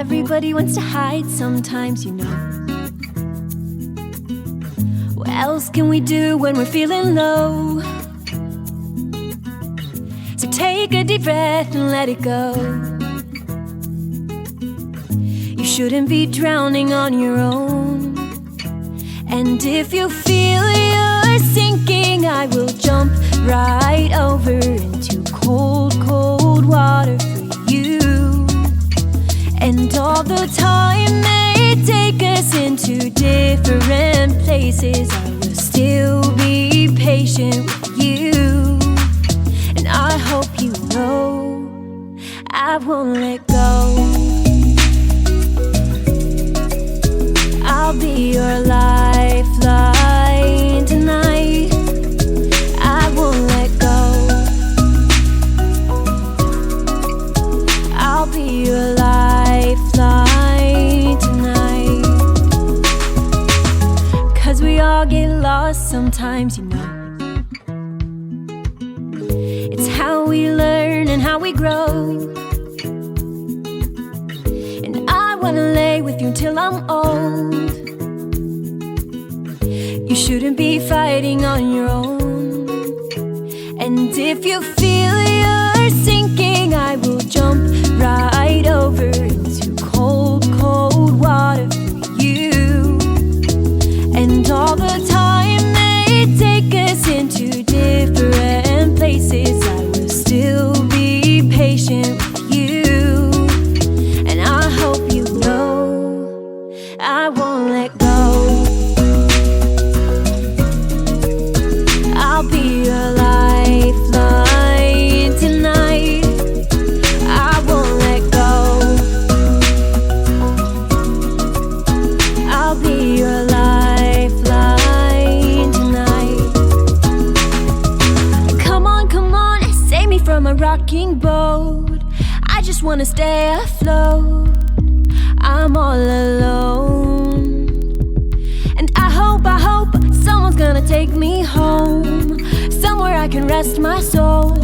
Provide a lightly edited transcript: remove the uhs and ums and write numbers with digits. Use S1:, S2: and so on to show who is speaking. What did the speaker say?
S1: Everybody wants to hide sometimes, you know. What else can we do when we're feeling low? So take a deep breath and let it go. You shouldn't be drowning on your own. And if you feel you're sinking, I will jump right over into cold, cold water for you. And all the time may take us into different places, I will still be patient with you. And I hope you know I won't let go. I'll be your lifeline tonight. I won't let go. I'll be your lifeline tonight. 'Cause we all get lost sometimes, you know. It's how we learn and how we grow. And I wanna lay with you till I'm old. You shouldn't be fighting on your own. And if you feel you're sinking, I will jump right over into cold, cold water for you. And all the time may take us into different places, I will still be patient with you. And I hope you know I won't let go. I'll be your lifeline tonight. I won't let go. I'll be your lifeline tonight. Come on, save me from a rocking boat. I just wanna stay afloat. I'm all alone. And I hope someone's gonna take me home, somewhere I can rest my soul.